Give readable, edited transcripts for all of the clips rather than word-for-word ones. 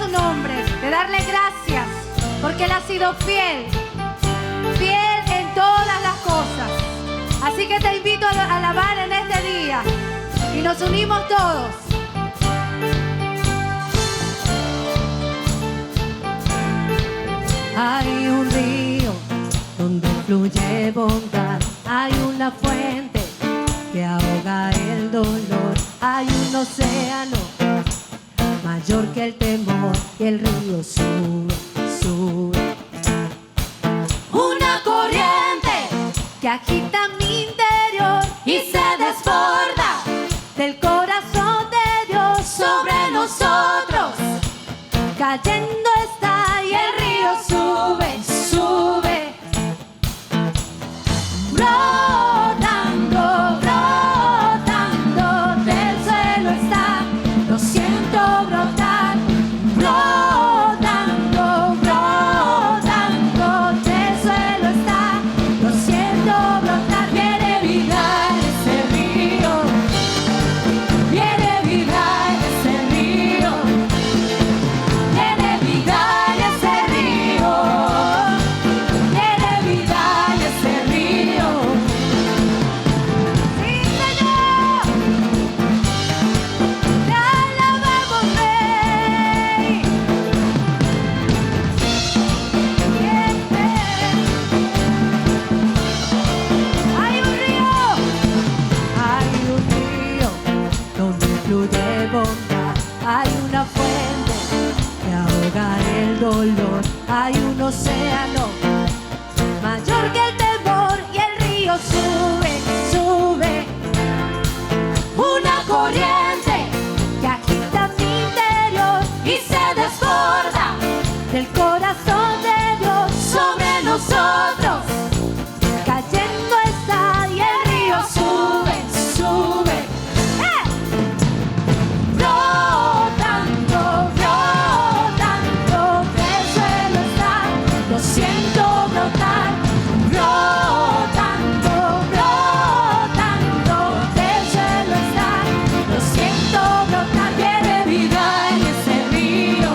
su nombre, de darle gracias, porque Él ha sido fiel, fiel en todas las cosas. Así que te invito a alabar en este día y nos unimos todos. Hay un río donde fluye bondad, hay una fuente que ahoga el dolor, hay un océano mayor que el temor y el río sube, sube. Una corriente que agita mi interior y se desborda del corazón de Dios sobre nosotros. Cayendo está y el río sube, sube. Brotando, brotando del suelo está, lo siento brotar. Brotando, brotando del suelo está, lo siento brotar. Viene vida en ese río, viene vida en ese río, viene vida en ese río, viene vida en ese río. Sí, Señor, te alabamos, Rey. Hay un río donde fluye bondad, hay una fuente que ahoga el dolor, hay un océano mayor que el temor y el río sube, sube. Una corriente que agita mi interior y se desborda del corazón de Dios sobre nosotros. Cayendo está y el río sube, sube. Brotando, brotando del suelo está, lo siento brotar. Brotando, brotando del suelo está, lo siento brotar. Viene vida en ese río,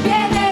viene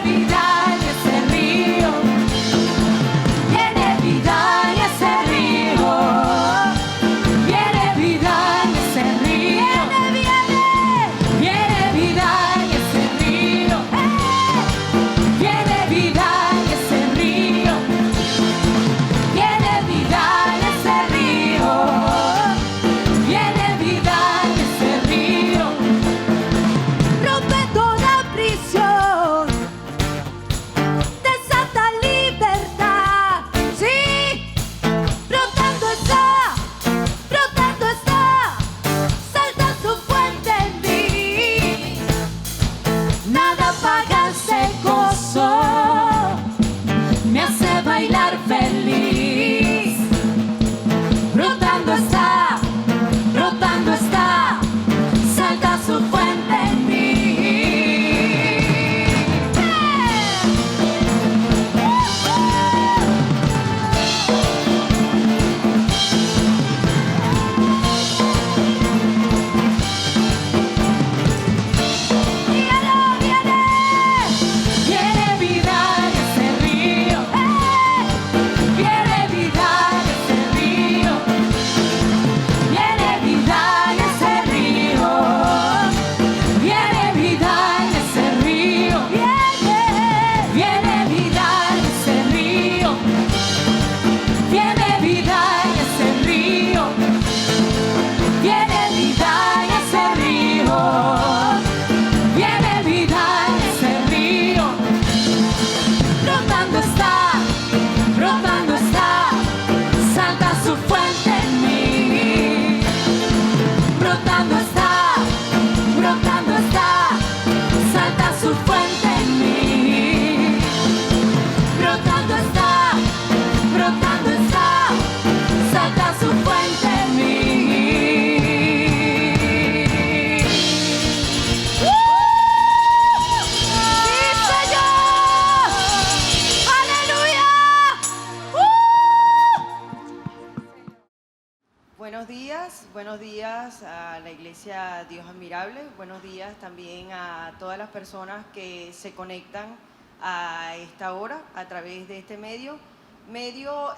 buenos días a la Iglesia Dios Admirable, buenos días también a todas las personas que se conectan a esta hora a través de este medio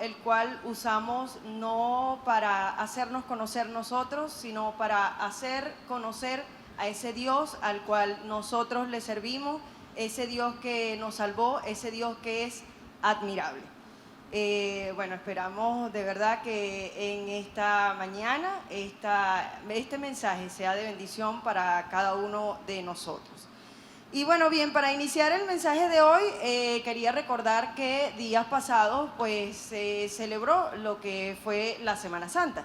el cual usamos no para hacernos conocer nosotros, sino para hacer conocer a ese Dios al cual nosotros le servimos, ese Dios que nos salvó, ese Dios que es admirable. Bueno, esperamos de verdad que en esta mañana este mensaje sea de bendición para cada uno de nosotros. Y bueno, bien, para iniciar el mensaje de hoy, quería recordar que días pasados pues se celebró lo que fue la Semana Santa.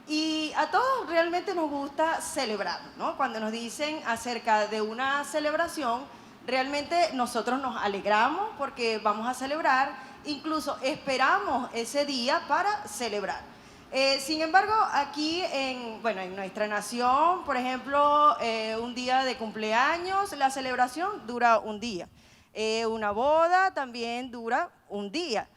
Y a todos realmente nos gusta celebrar, ¿no? Cuando nos dicen acerca de una celebración, realmente nosotros nos alegramos porque vamos a celebrar. Incluso esperamos ese día para celebrar. Sin embargo, aquí en nuestra nación, por ejemplo, un día de cumpleaños, la celebración dura un día. Una boda también dura un día.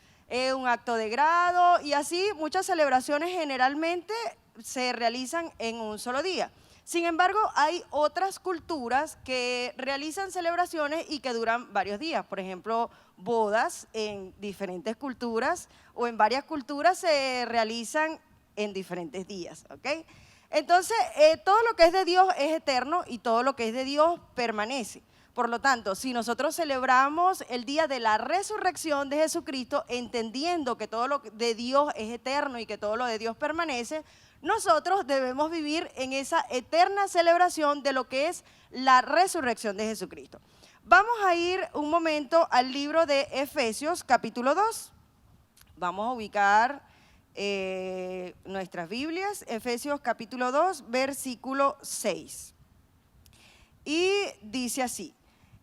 Un acto de grado y así muchas celebraciones generalmente se realizan en un solo día. Sin embargo, hay otras culturas que realizan celebraciones y que duran varios días. Por ejemplo, bodas en diferentes culturas o en varias culturas se realizan en diferentes días, ¿ok? Entonces, todo lo que es de Dios es eterno y todo lo que es de Dios permanece. Por lo tanto, si nosotros celebramos el día de la resurrección de Jesucristo, entendiendo que todo lo de Dios es eterno y que todo lo de Dios permanece, nosotros debemos vivir en esa eterna celebración de lo que es la resurrección de Jesucristo. Vamos a ir un momento al libro de Efesios, capítulo 2. Vamos a ubicar nuestras Biblias, Efesios capítulo 2, versículo 6. Y dice así: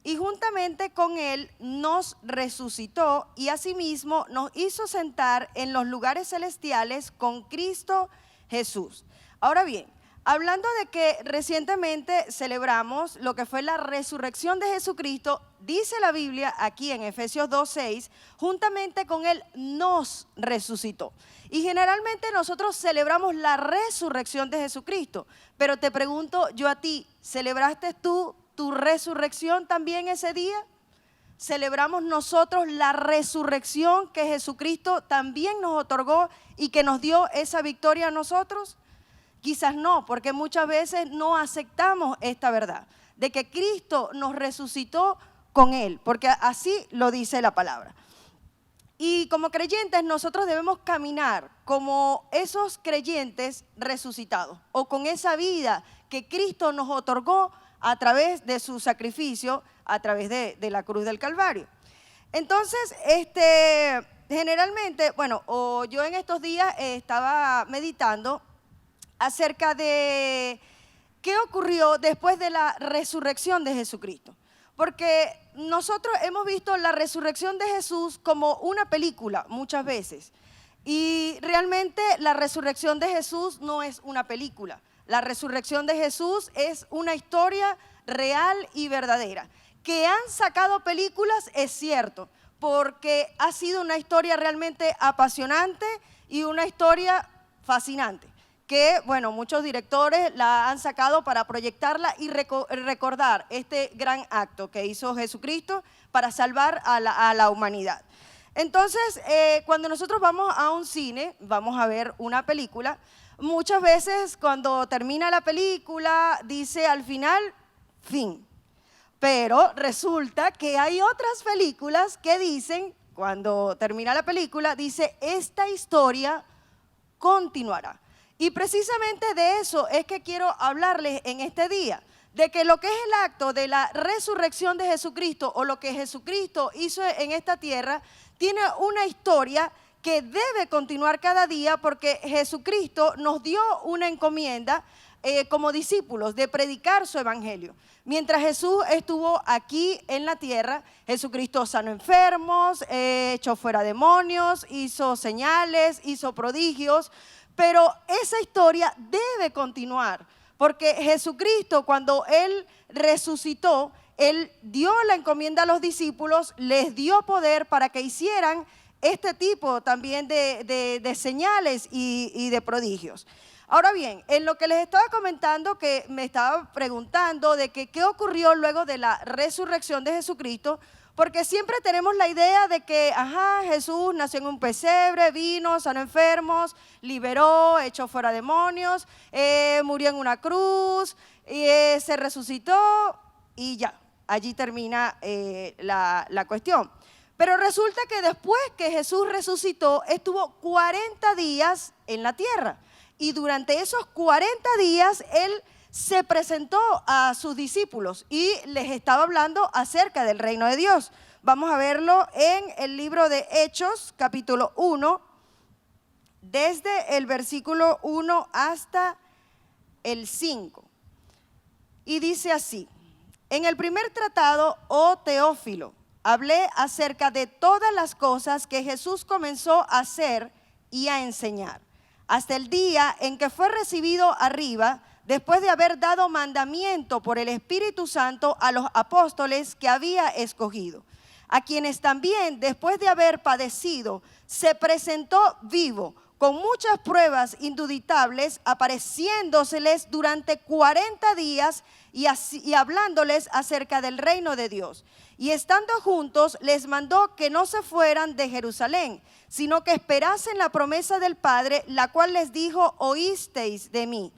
y juntamente con Él nos resucitó y asimismo nos hizo sentar en los lugares celestiales con Cristo Jesús. Ahora bien, hablando de que recientemente celebramos lo que fue la resurrección de Jesucristo, dice la Biblia aquí en Efesios 2:6, juntamente con Él nos resucitó. Y generalmente nosotros celebramos la resurrección de Jesucristo, pero te pregunto yo a ti, ¿celebraste tú tu resurrección también ese día? ¿Celebramos nosotros la resurrección que Jesucristo también nos otorgó y que nos dio esa victoria a nosotros? Quizás no, porque muchas veces no aceptamos esta verdad, de que Cristo nos resucitó con Él, porque así lo dice la palabra. Y como creyentes nosotros debemos caminar como esos creyentes resucitados, o con esa vida que Cristo nos otorgó a través de su sacrificio, a través de la cruz del Calvario. Entonces, generalmente, yo en estos días estaba meditando acerca de qué ocurrió después de la resurrección de Jesucristo. Porque nosotros hemos visto la resurrección de Jesús como una película muchas veces. Y realmente la resurrección de Jesús no es una película. La resurrección de Jesús es una historia real y verdadera. Que han sacado películas es cierto, porque ha sido una historia realmente apasionante y una historia fascinante. Que, muchos directores la han sacado para proyectarla y recordar este gran acto que hizo Jesucristo para salvar a la humanidad. Entonces, cuando nosotros vamos a un cine, vamos a ver una película, muchas veces cuando termina la película dice al final, fin. Pero resulta que hay otras películas que dicen, cuando termina la película, dice, esta historia continuará. Y precisamente de eso es que quiero hablarles en este día, de que lo que es el acto de la resurrección de Jesucristo o lo que Jesucristo hizo en esta tierra, tiene una historia que debe continuar cada día porque Jesucristo nos dio una encomienda como discípulos de predicar su evangelio. Mientras Jesús estuvo aquí en la tierra, Jesucristo sanó enfermos, echó fuera demonios, hizo señales, hizo prodigios, pero esa historia debe continuar, porque Jesucristo cuando Él resucitó, Él dio la encomienda a los discípulos, les dio poder para que hicieran este tipo también de señales y de prodigios. Ahora bien, en lo que les estaba comentando, que me estaba preguntando de que qué ocurrió luego de la resurrección de Jesucristo, porque siempre tenemos la idea de que, Jesús nació en un pesebre, vino, sanó enfermos, liberó, echó fuera demonios, murió en una cruz, se resucitó y ya, allí termina la cuestión. Pero resulta que después que Jesús resucitó, estuvo 40 días en la tierra. Y durante esos 40 días, Él se presentó a sus discípulos y les estaba hablando acerca del reino de Dios. Vamos a verlo en el libro de Hechos, capítulo 1, desde el versículo 1 hasta el 5. Y dice así: en el primer tratado, oh Teófilo, hablé acerca de todas las cosas que Jesús comenzó a hacer y a enseñar, hasta el día en que fue recibido arriba, después de haber dado mandamiento por el Espíritu Santo a los apóstoles que había escogido, a quienes también, después de haber padecido, se presentó vivo, con muchas pruebas indubitables, apareciéndoseles durante 40 días y hablándoles acerca del reino de Dios. Y estando juntos, les mandó que no se fueran de Jerusalén, sino que esperasen la promesa del Padre, la cual les dijo: oísteis de mí.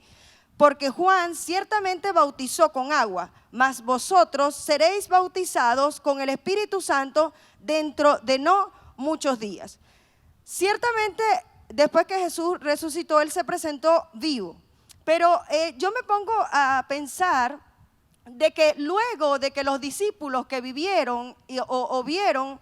Porque Juan ciertamente bautizó con agua, mas vosotros seréis bautizados con el Espíritu Santo dentro de no muchos días. Ciertamente, después que Jesús resucitó, Él se presentó vivo. Pero yo me pongo a pensar de que luego de que los discípulos que vivieron o vieron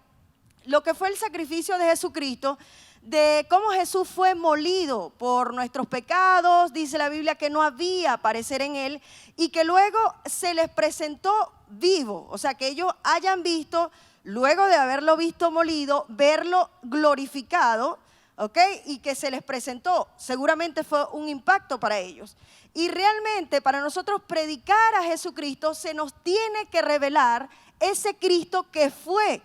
lo que fue el sacrificio de Jesucristo, de cómo Jesús fue molido por nuestros pecados, dice la Biblia que no había parecer en Él, y que luego se les presentó vivo, o sea, que ellos hayan visto, luego de haberlo visto molido, verlo glorificado, ¿ok? Y que se les presentó, seguramente fue un impacto para ellos. Y realmente para nosotros predicar a Jesucristo se nos tiene que revelar ese Cristo que fue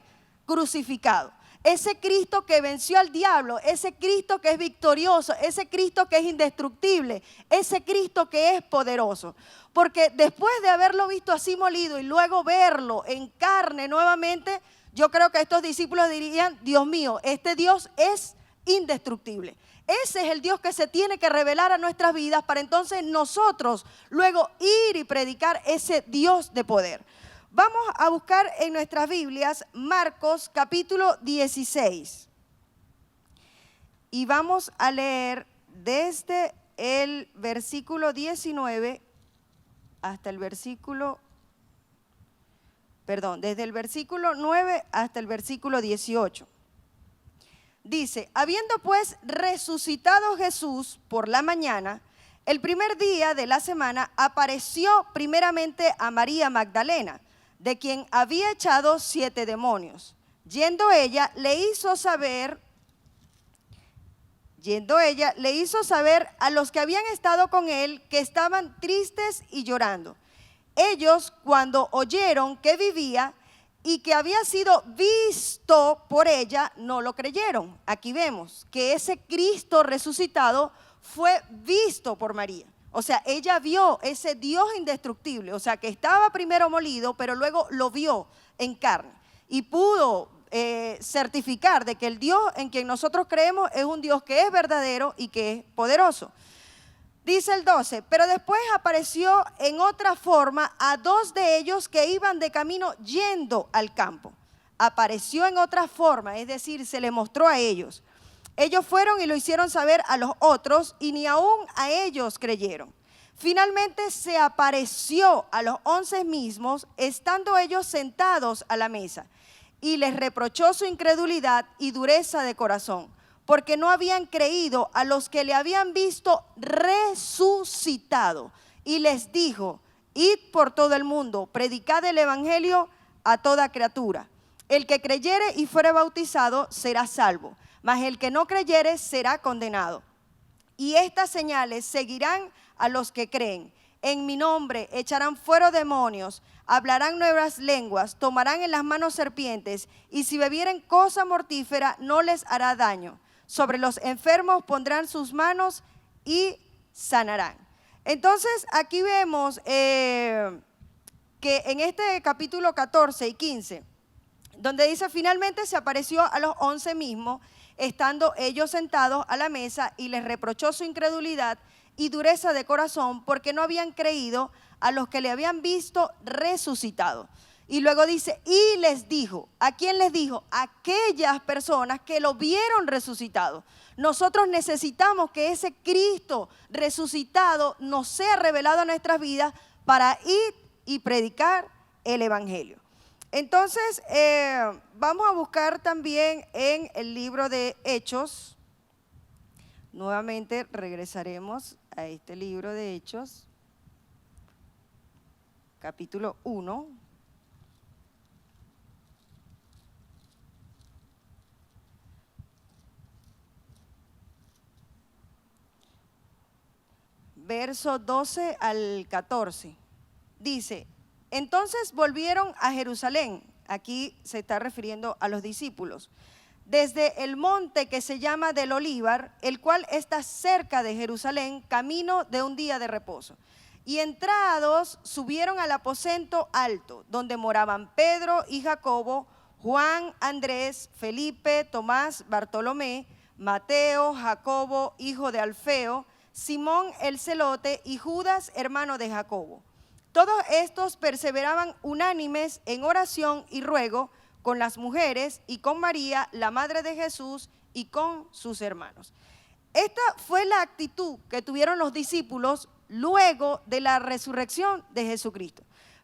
crucificado, ese Cristo que venció al diablo, ese Cristo que es victorioso, ese Cristo que es indestructible, ese Cristo que es poderoso. Porque después de haberlo visto así molido y luego verlo en carne nuevamente, yo creo que estos discípulos dirían: Dios mío, este Dios es indestructible. Ese es el Dios que se tiene que revelar a nuestras vidas para entonces nosotros luego ir y predicar ese Dios de poder. Vamos a buscar en nuestras Biblias Marcos capítulo 16 y vamos a leer desde el versículo 19 hasta el versículo, desde el versículo 9 hasta el versículo 18. Dice: habiendo pues resucitado Jesús por la mañana, el primer día de la semana, apareció primeramente a María Magdalena, de quien había echado 7 demonios. Yendo ella, le hizo saber a los que habían estado con él que estaban tristes y llorando. Ellos, cuando oyeron que vivía y que había sido visto por ella, no lo creyeron. Aquí vemos que ese Cristo resucitado fue visto por María. O sea, ella vio ese Dios indestructible, o sea, que estaba primero molido, pero luego lo vio en carne y pudo certificar de que el Dios en quien nosotros creemos es un Dios que es verdadero y que es poderoso. Dice el 12: pero después apareció en otra forma a 2 de ellos que iban de camino yendo al campo. Apareció en otra forma, es decir, se le mostró a ellos. Ellos fueron y lo hicieron saber a los otros y ni aún a ellos creyeron. Finalmente se apareció a los 11 mismos, estando ellos sentados a la mesa, y les reprochó su incredulidad y dureza de corazón, porque no habían creído a los que le habían visto resucitado. Y les dijo: id por todo el mundo, predicad el evangelio a toda criatura. El que creyere y fuere bautizado será salvo, mas el que no creyere será condenado. Y estas señales seguirán a los que creen. En mi nombre echarán fuera demonios, hablarán nuevas lenguas, tomarán en las manos serpientes, y si bebieren cosa mortífera no les hará daño. Sobre los enfermos pondrán sus manos y sanarán. Entonces, aquí vemos que en este capítulo 14 y 15, donde dice, finalmente se apareció a los 11 mismos, estando ellos sentados a la mesa, y les reprochó su incredulidad y dureza de corazón, porque no habían creído a los que le habían visto resucitado. Y luego dice, y les dijo, ¿a quién les dijo? A aquellas personas que lo vieron resucitado. Nosotros necesitamos que ese Cristo resucitado nos sea revelado a nuestras vidas para ir y predicar el Evangelio. Entonces, vamos a buscar también en el libro de Hechos. Nuevamente regresaremos a este libro de Hechos, capítulo 1. Verso 12 al 14. Dice, entonces volvieron a Jerusalén. Aquí se está refiriendo a los discípulos. Desde el monte que se llama del Olivar, el cual está cerca de Jerusalén, camino de un día de reposo. Y entrados, subieron al aposento alto, donde moraban Pedro y Jacobo, Juan, Andrés, Felipe, Tomás, Bartolomé, Mateo, Jacobo, hijo de Alfeo, Simón el celote y Judas, hermano de Jacobo. Todos estos perseveraban unánimes en oración y ruego con las mujeres y con María, la madre de Jesús, y con sus hermanos. Esta fue la actitud que tuvieron los discípulos luego de la resurrección de Jesucristo.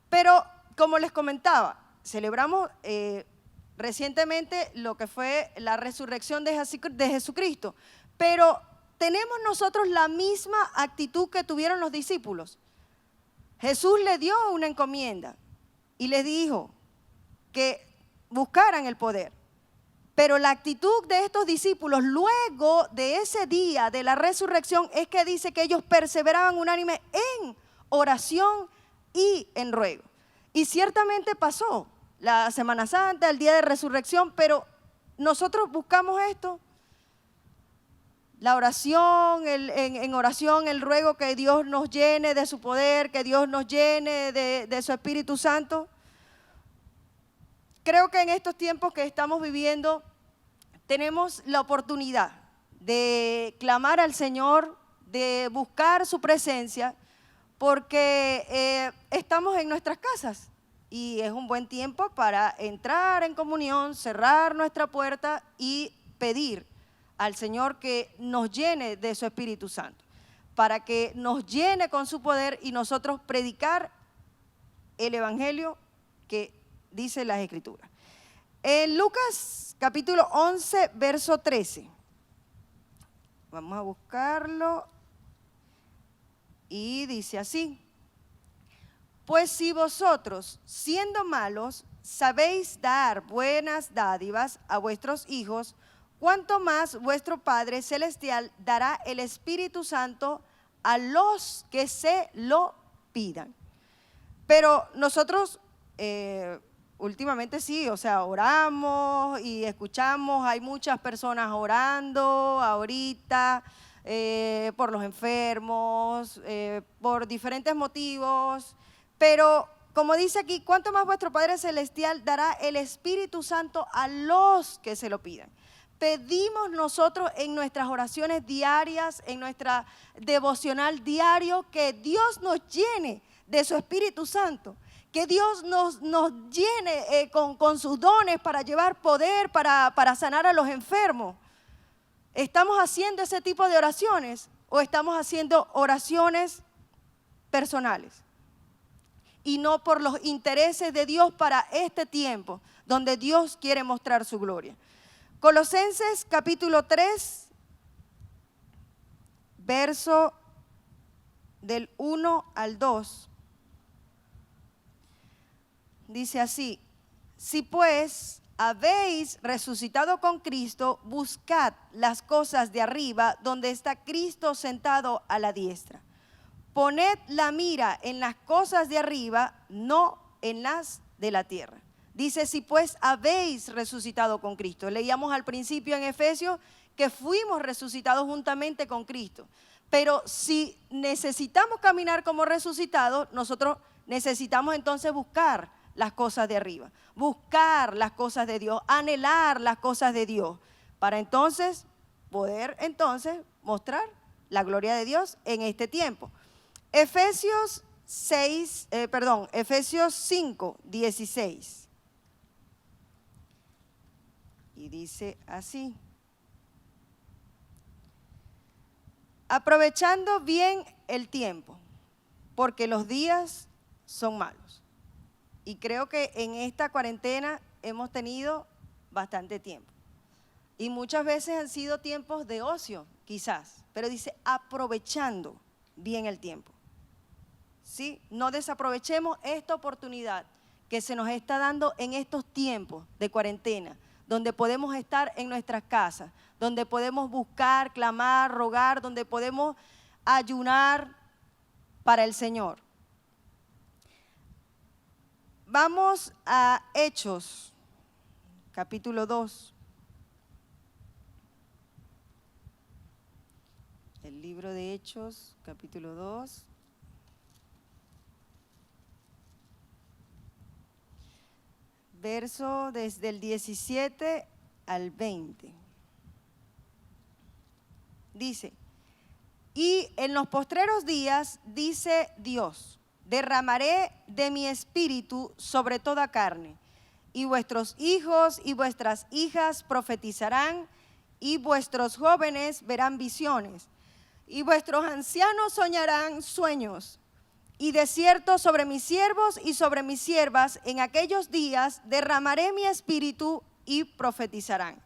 Pero, como les comentaba, celebramos recientemente lo que fue la resurrección de Jesucristo, pero ¿tenemos nosotros la misma actitud que tuvieron los discípulos? Jesús le dio una encomienda y les dijo que buscaran el poder. Pero la actitud de estos discípulos luego de ese día de la resurrección es que dice que ellos perseveraban unánime en oración y en ruego. Y ciertamente pasó la Semana Santa, el día de resurrección, pero nosotros buscamos esto. La oración, en oración, el ruego que Dios nos llene de su poder, que Dios nos llene de su Espíritu Santo. Creo que en estos tiempos que estamos viviendo tenemos la oportunidad de clamar al Señor, de buscar su presencia, porque estamos en nuestras casas y es un buen tiempo para entrar en comunión, cerrar nuestra puerta y pedir al Señor que nos llene de su Espíritu Santo, para que nos llene con su poder y nosotros predicar el Evangelio que dice las Escrituras. En Lucas capítulo 11, verso 13. Vamos a buscarlo. Y dice así: pues si vosotros, siendo malos, sabéis dar buenas dádivas a vuestros hijos, cuánto más vuestro Padre Celestial dará el Espíritu Santo a los que se lo pidan. Pero nosotros últimamente sí, o sea, oramos y escuchamos, hay muchas personas orando ahorita por los enfermos, por diferentes motivos, pero como dice aquí, cuánto más vuestro Padre Celestial dará el Espíritu Santo a los que se lo pidan. Pedimos nosotros en nuestras oraciones diarias, en nuestra devocional diario, que Dios nos llene de su Espíritu Santo, que Dios nos llene con sus dones para llevar poder, para sanar a los enfermos. ¿Estamos haciendo ese tipo de oraciones o estamos haciendo oraciones personales? Y no por los intereses de Dios para este tiempo, donde Dios quiere mostrar su gloria. Colosenses capítulo 3, verso del 1 al 2. Dice así: si pues habéis resucitado con Cristo, buscad las cosas de arriba, donde está Cristo sentado a la diestra. Poned la mira en las cosas de arriba, no en las de la tierra. Dice, si pues habéis resucitado con Cristo. Leíamos al principio en Efesios que fuimos resucitados juntamente con Cristo. Pero si necesitamos caminar como resucitados, nosotros necesitamos entonces buscar las cosas de arriba, buscar las cosas de Dios, anhelar las cosas de Dios, para entonces poder mostrar la gloria de Dios en este tiempo. Efesios 5, 16. Y dice así: aprovechando bien el tiempo, porque los días son malos. Y creo que en esta cuarentena hemos tenido bastante tiempo. Y muchas veces han sido tiempos de ocio, quizás. Pero dice, aprovechando bien el tiempo. ¿Sí? No desaprovechemos esta oportunidad que se nos está dando en estos tiempos de cuarentena, donde podemos estar en nuestras casas, donde podemos buscar, clamar, rogar, donde podemos ayunar para el Señor. Vamos a Hechos, capítulo 2. El libro de Hechos, capítulo 2. Verso desde el 17 al 20. Dice, y en los postreros días, dice Dios, derramaré de mi espíritu sobre toda carne, y vuestros hijos y vuestras hijas profetizarán, y vuestros jóvenes verán visiones, y vuestros ancianos soñarán sueños. Y de cierto sobre mis siervos y sobre mis siervas en aquellos días derramaré mi espíritu y profetizarán.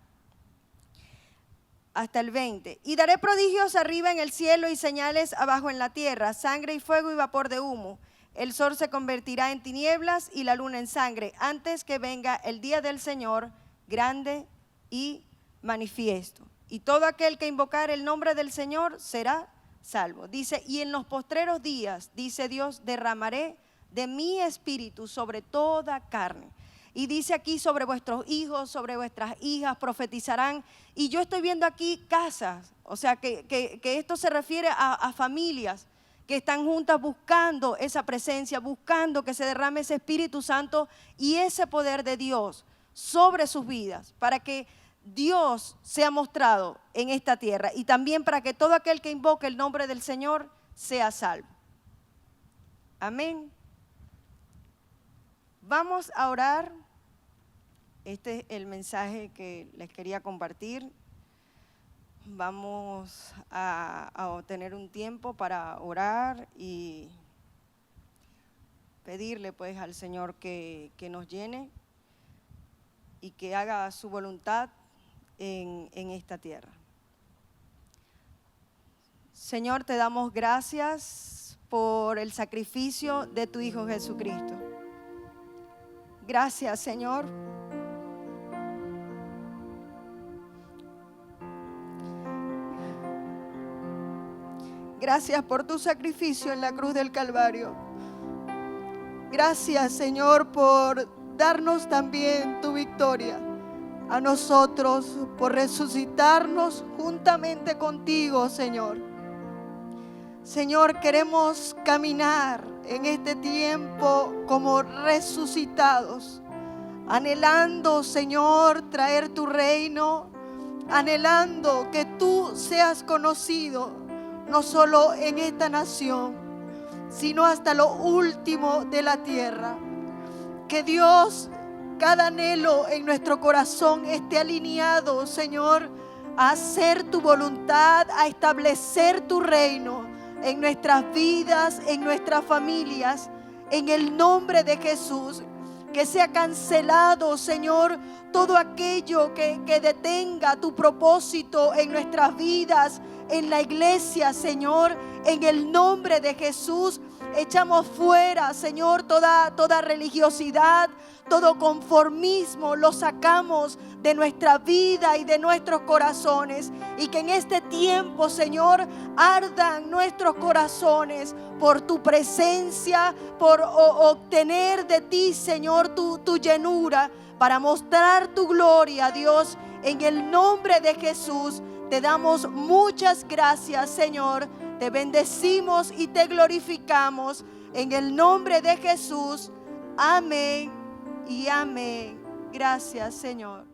Hasta el 20. Y daré prodigios arriba en el cielo y señales abajo en la tierra, sangre y fuego y vapor de humo. El sol se convertirá en tinieblas y la luna en sangre, antes que venga el día del Señor grande y manifiesto. Y todo aquel que invocar el nombre del Señor será salvo. Dice, y en los postreros días, dice Dios, derramaré de mi espíritu sobre toda carne. Y dice aquí, sobre vuestros hijos, sobre vuestras hijas profetizarán. Y yo estoy viendo aquí casas, o sea que esto se refiere a familias que están juntas buscando esa presencia, buscando que se derrame ese Espíritu Santo y ese poder de Dios sobre sus vidas, para que Dios sea mostrado en esta tierra y también para que todo aquel que invoque el nombre del Señor sea salvo. Amén. Vamos a orar. Este es el mensaje que les quería compartir. Vamos a tener un tiempo para orar y pedirle pues al Señor que nos llene y que haga su voluntad en esta tierra. Señor, te damos gracias por el sacrificio de tu Hijo Jesucristo. Gracias, Señor. Gracias por tu sacrificio en la cruz del Calvario. Gracias, Señor, por darnos también tu victoria a nosotros, por resucitarnos juntamente contigo, Señor. Señor, queremos caminar en este tiempo como resucitados, anhelando, Señor, traer tu reino, anhelando que tú seas conocido, no solo en esta nación, sino hasta lo último de la tierra. Que Dios, cada anhelo en nuestro corazón esté alineado, Señor, a hacer tu voluntad, a establecer tu reino en nuestras vidas, en nuestras familias, en el nombre de Jesús. Que sea cancelado, Señor, todo aquello que detenga tu propósito en nuestras vidas, en la iglesia, Señor, en el nombre de Jesús. Echamos fuera, Señor, toda religiosidad, todo conformismo, lo sacamos de nuestra vida y de nuestros corazones. Y que en este tiempo, Señor, ardan nuestros corazones por tu presencia, por obtener de ti, Señor, tu llenura, para mostrar tu gloria, Dios. En el nombre de Jesús te damos muchas gracias, Señor. Te bendecimos y te glorificamos en el nombre de Jesús. Amén y amén. Gracias, Señor.